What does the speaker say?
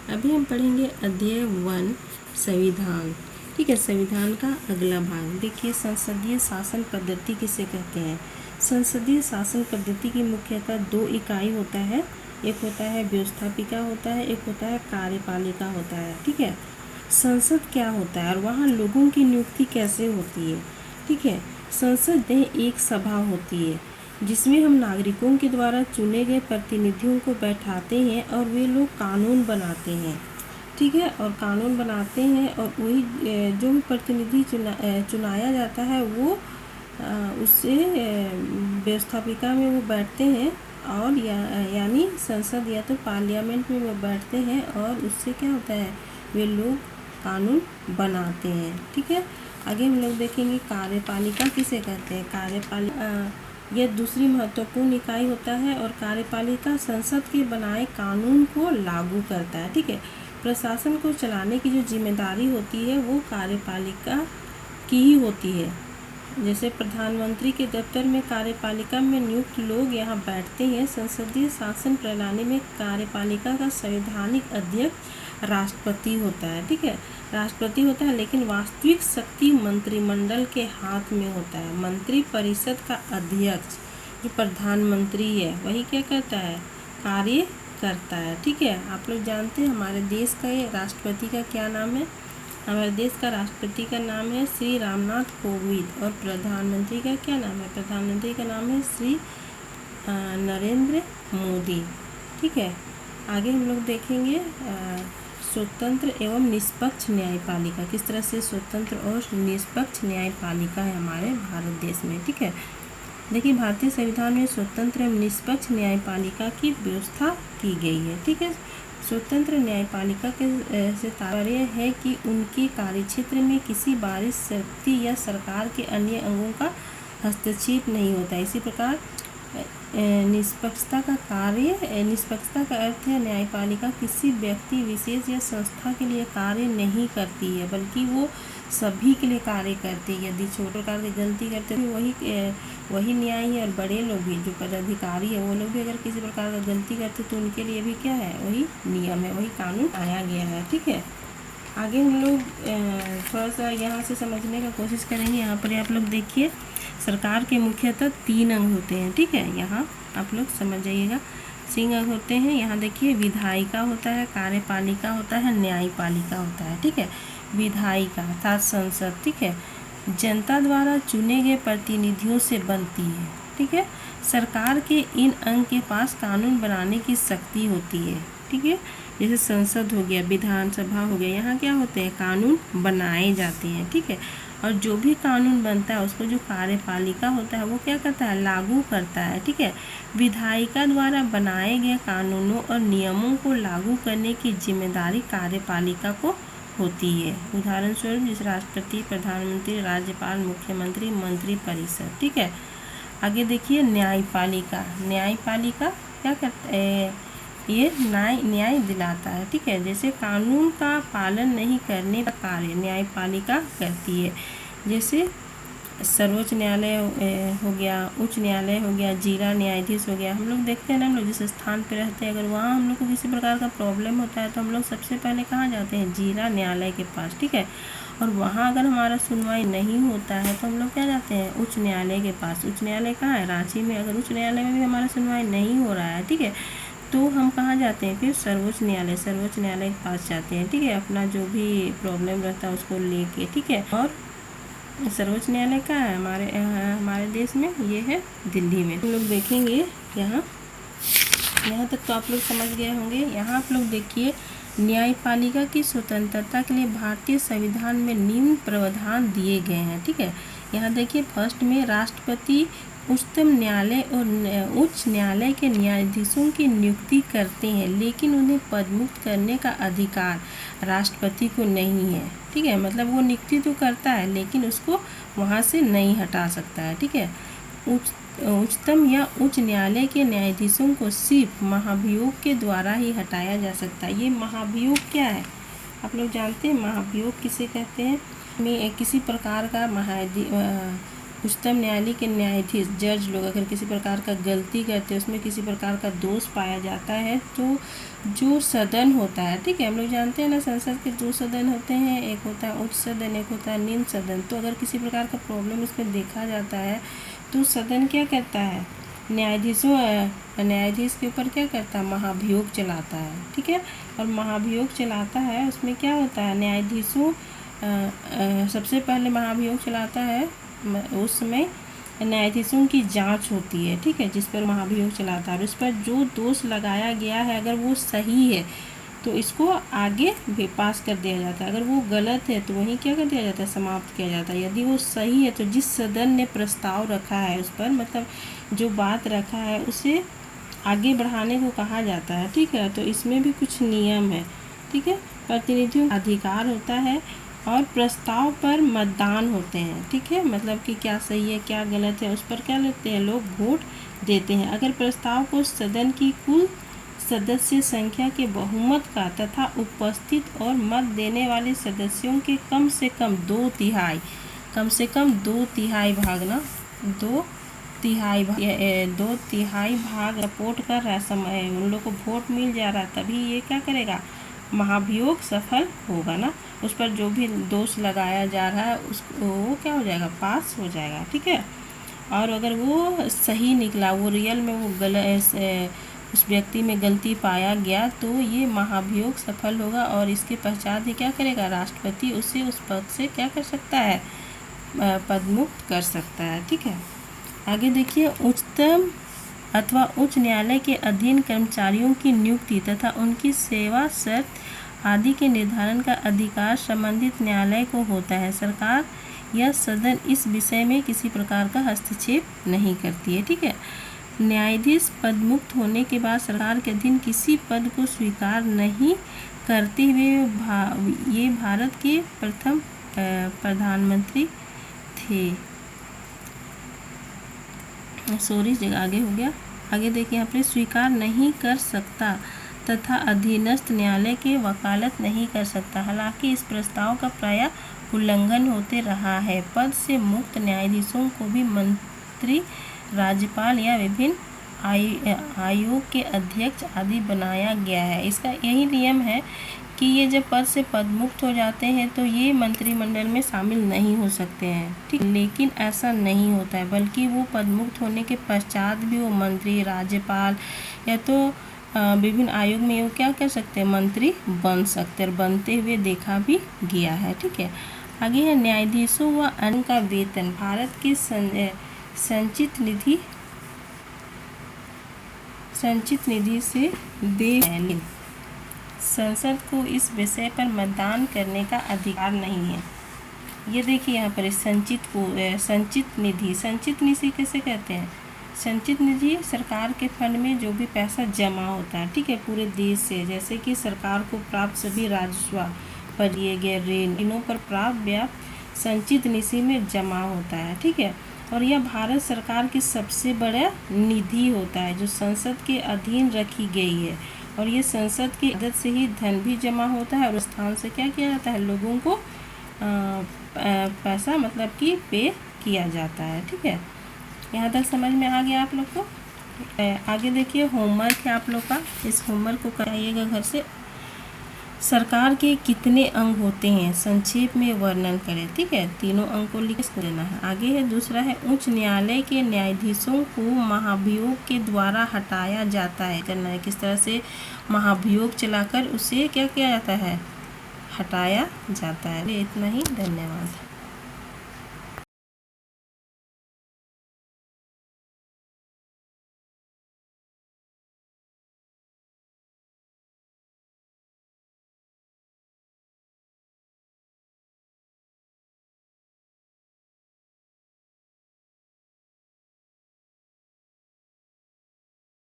अभी हम पढ़ेंगे अध्याय 1 संविधान। ठीक है, संविधान का अगला भाग देखिए, संसदीय शासन पद्धति किसे कहते हैं। संसदीय शासन पद्धति की मुख्यतः दो इकाई होता है, एक होता है व्यवस्थापिका होता है, एक होता है कार्यपालिका होता है। ठीक है, संसद क्या होता है और वहाँ लोगों की नियुक्ति कैसे होती है। ठीक है, संसद में एक सभा होती है जिसमें हम नागरिकों के द्वारा चुने गए प्रतिनिधियों को बैठाते हैं और वे लोग कानून बनाते हैं। ठीक है, और कानून बनाते हैं और वही जो भी प्रतिनिधि चुनाया जाता है वो उससे व्यवस्थापिका में वो बैठते हैं और यानी संसद या तो पार्लियामेंट में वो बैठते हैं और उससे क्या होता है, वे लोग कानून बनाते हैं। ठीक है, आगे हम लोग देखेंगे कार्यपालिका किसे कहते हैं। कार्यपालिका यह दूसरी महत्वपूर्ण इकाई होता है और कार्यपालिका संसद के बनाए कानून को लागू करता है। ठीक है, प्रशासन को चलाने की जो जिम्मेदारी होती है वो कार्यपालिका की ही होती है। जैसे प्रधानमंत्री के दफ्तर में कार्यपालिका में नियुक्त लोग यहाँ बैठते हैं। संसदीय शासन प्रणाली में कार्यपालिका का संवैधानिक अध्यक्ष राष्ट्रपति होता है। ठीक है, राष्ट्रपति होता है, लेकिन वास्तविक शक्ति मंत्रिमंडल के हाथ में होता है। मंत्री परिषद का अध्यक्ष जो प्रधानमंत्री है वही क्या करता है, कार्य करता है। ठीक है, आप लोग जानते हैं हमारे देश का ये राष्ट्रपति का क्या नाम है। हमारे देश का राष्ट्रपति का नाम है श्री रामनाथ कोविंद और प्रधानमंत्री का क्या नाम है, प्रधानमंत्री का नाम है श्री नरेंद्र मोदी। ठीक है, आगे हम लोग देखेंगे स्वतंत्र एवं निष्पक्ष न्यायपालिका, किस तरह से स्वतंत्र और निष्पक्ष न्यायपालिका है हमारे भारत देश में। ठीक है, देखिए भारतीय संविधान में स्वतंत्र एवं निष्पक्ष न्यायपालिका की व्यवस्था की गई है। ठीक है, स्वतंत्र न्यायपालिका के से तात्पर्य है कि उनके कार्यक्षेत्र में किसी बाहरी शक्ति या सरकार के अन्य अंगों का हस्तक्षेप नहीं होता है। इसी प्रकार निष्पक्षता का अर्थ है न्यायपालिका किसी व्यक्ति विशेष या संस्था के लिए कार्य नहीं करती है, बल्कि वो सभी के लिए कार्य करती है। यदि छोटे प्रकार की गलती करते हैं वही न्याय है, और बड़े लोग भी जो पदाधिकारी है वो लोग भी अगर किसी प्रकार का गलती करते तो उनके लिए भी क्या है, वही नियम है, वही कानून आया गया है। ठीक है, आगे हम लोग थोड़ा सा यहाँ से समझने का कोशिश करेंगे। यहाँ पर आप लोग देखिए सरकार के मुख्यतः 3 अंग होते हैं। ठीक है, यहाँ आप लोग समझ जाइएगा 3 अंग होते हैं। यहाँ देखिए विधायिका होता है, कार्यपालिका होता है, न्यायपालिका होता है। ठीक है, विधायिका अर्थात संसद, ठीक है, जनता द्वारा चुने गए प्रतिनिधियों से बनती है। ठीक है, सरकार के इन अंग के पास कानून बनाने की शक्ति होती है। ठीक है, जैसे संसद हो गया, विधानसभा हो गया, यहाँ क्या होते हैं, कानून बनाए जाते हैं। ठीक है, और जो भी कानून बनता है उसको जो कार्यपालिका होता है वो क्या करता है, लागू करता है। ठीक है, विधायिका द्वारा बनाए गए कानूनों और नियमों को लागू करने की जिम्मेदारी कार्यपालिका को होती है। उदाहरण स्वरूप जैसे राष्ट्रपति, प्रधानमंत्री, राज्यपाल, मुख्यमंत्री, मंत्री परिषद। ठीक है, आगे देखिए न्यायपालिका। न्यायपालिका क्या करता है, ये न्याय दिलाता है। ठीक है, जैसे कानून का पालन नहीं करने का कार्य न्यायपालिका करती है। जैसे सर्वोच्च न्यायालय हो गया, उच्च न्यायालय हो गया, जिला न्यायाधीश हो गया। हम लोग देखते हैं ना, हम लोग जिस स्थान पे रहते हैं अगर वहाँ हम लोग को किसी प्रकार का प्रॉब्लम होता है तो हम लोग सबसे पहले कहाँ जाते हैं, जिला न्यायालय के पास। ठीक है, और वहाँ अगर हमारा सुनवाई नहीं होता है तो हम लोग क्या जाते हैं, उच्च न्यायालय के पास। उच्च न्यायालय कहाँ है, रांची में। अगर उच्च न्यायालय में भी हमारा सुनवाई नहीं हो रहा है, ठीक है, तो हम कहाँ जाते हैं, फिर सर्वोच्च न्यायालय के पास जाते हैं। ठीक है, अपना जो भी प्रॉब्लम रहता है उसको लेके। ठीक है, और सर्वोच्च न्यायालय का है हमारे देश में, ये है दिल्ली में। हम लोग देखेंगे यहाँ तक तो आप लोग समझ गए होंगे। यहाँ आप लोग देखिए न्यायपालिका की स्वतंत्रता के लिए भारतीय संविधान में निम्न प्रावधान दिए गए हैं। ठीक है, यहाँ देखिए फर्स्ट में राष्ट्रपति उच्चतम न्यायालय और उच्च न्यायालय के न्यायाधीशों की नियुक्ति करते हैं, लेकिन उन्हें पदमुक्त करने का अधिकार राष्ट्रपति को नहीं है। ठीक है, मतलब वो नियुक्ति तो करता है लेकिन उसको वहाँ से नहीं हटा सकता है। ठीक है, उच्चतम या उच्च न्यायालय के न्यायाधीशों को सिर्फ महाभियोग के द्वारा ही हटाया जा सकता है। ये महाभियोग क्या है, आप लोग जानते हैं महाभियोग किसे कहते हैं। में किसी प्रकार का उच्चतम न्यायालय के न्यायाधीश जज लोग अगर किसी प्रकार का गलती करते हैं, उसमें किसी प्रकार का दोष पाया जाता है, तो जो सदन होता है, ठीक है, हम लोग जानते हैं ना संसद के दो सदन होते हैं, एक होता है उच्च सदन, एक होता है निम्न सदन। तो अगर किसी प्रकार का प्रॉब्लम इसमें देखा जाता है तो सदन क्या करता है, न्यायाधीश के ऊपर क्या करता है, महाभियोग चलाता है, ठीक है। और महाभियोग चलाता है, उसमें क्या होता है, न्यायाधीशों सबसे पहले महाभियोग चलाता है, उस समय न्यायाधीशों की जांच होती है, ठीक है, जिस पर महाभियोग चलाता है। और उस पर जो दोष लगाया गया है अगर वो सही है तो इसको आगे भी पास कर दिया जाता है, अगर वो गलत है तो वहीं क्या कर दिया जाता है, समाप्त किया जाता है। यदि वो सही है तो जिस सदन ने प्रस्ताव रखा है उस पर, मतलब जो बात रखा है उसे आगे बढ़ाने को कहा जाता है, ठीक है। तो इसमें भी कुछ नियम है, ठीक है। प्रतिनिधियों का अधिकार होता है और प्रस्ताव पर मतदान होते हैं, ठीक है, मतलब कि क्या सही है क्या गलत है उस पर क्या लेते हैं, लोग वोट देते हैं। अगर प्रस्ताव को सदन की कुल सदस्य संख्या के बहुमत का तथा उपस्थित और मत देने वाले सदस्यों के कम से कम दो तिहाई भाग ना, दो तिहाई भाग सपोर्ट कर रहा है, समय उन लोग को वोट मिल जा रहा है, तभी ये क्या करेगा, महाभियोग सफल होगा ना। उस पर जो भी दोष लगाया जा रहा है उसको वो क्या हो जाएगा, पास हो जाएगा, ठीक है। और अगर वो सही निकला, वो रियल में वो गलत, उस व्यक्ति में गलती पाया गया, तो ये महाभियोग सफल होगा और इसके पश्चात ही क्या करेगा, राष्ट्रपति उसे उस पद से क्या कर सकता है, पदमुक्त कर सकता है, ठीक है। आगे देखिए, उच्चतम अथवा उच्च न्यायालय के अधीन कर्मचारियों की नियुक्ति तथा उनकी सेवा शर्त आदि के निर्धारण का अधिकार संबंधित न्यायालय को होता है। सरकार या सदन इस विषय में किसी प्रकार का हस्तक्षेप नहीं करती है, ठीक है। न्यायाधीश पदमुक्त होने के बाद सरकार के अधीन किसी पद को स्वीकार नहीं करते हुए ये भारत के प्रथम प्रधानमंत्री थे। सॉरी, जगह आगे हो गया। आगे देखिए, यहाँ पे स्वीकार नहीं कर सकता तथा अधीनस्थ न्यायालय के वकालत नहीं कर सकता। हालांकि इस प्रस्ताव का प्रायः उल्लंघन होते रहा है। पद से मुक्त न्यायाधीशों को भी मंत्री, राज्यपाल या विभिन्न आयोग के अध्यक्ष आदि बनाया गया है। इसका यही नियम है कि ये जब पद से पदमुक्त हो जाते हैं तो ये मंत्रिमंडल में शामिल नहीं हो सकते हैं, ठीक। लेकिन ऐसा नहीं होता है, बल्कि वो पदमुक्त होने के पश्चात भी वो मंत्री, राज्यपाल या तो विभिन्न आयोग में वो क्या कर सकते हैं, मंत्री बन सकते हैं, और बनते हुए देखा भी गया है, ठीक है। आगे है न्यायाधीशों व अन्य का वेतन भारत के संचित निधि से दे। संसद को इस विषय पर मतदान करने का अधिकार नहीं है। ये देखिए यहाँ पर संचित निधि कैसे कहते हैं, संचित निधि सरकार के फंड में जो भी पैसा जमा होता है, ठीक है, पूरे देश से, जैसे कि सरकार को प्राप्त सभी राजस्व पर दिए गए ऋण, इनों पर प्राप्त ब्याज संचित निधि में जमा होता है, ठीक है। और यह भारत सरकार की सबसे बड़ा निधि होता है जो संसद के अधीन रखी गई है, और ये संसद की मदद से ही धन भी जमा होता है और स्थान से क्या किया जाता है, लोगों को पैसा मतलब कि पे किया जाता है, ठीक है। यहाँ तक समझ में आ गया आप लोग को। आगे देखिए, होमवर्क है आप लोग का, इस होमवर्क को कराइएगा घर से। सरकार के कितने अंग होते हैं संक्षेप में वर्णन करें, ठीक है, तीनों अंग को लिख देना है। आगे है दूसरा है, उच्च न्यायालय के न्यायाधीशों को महाभियोग के द्वारा हटाया जाता है, करना है किस तरह से महाभियोग चलाकर उसे क्या किया जाता है, हटाया जाता है। इतना ही, धन्यवाद।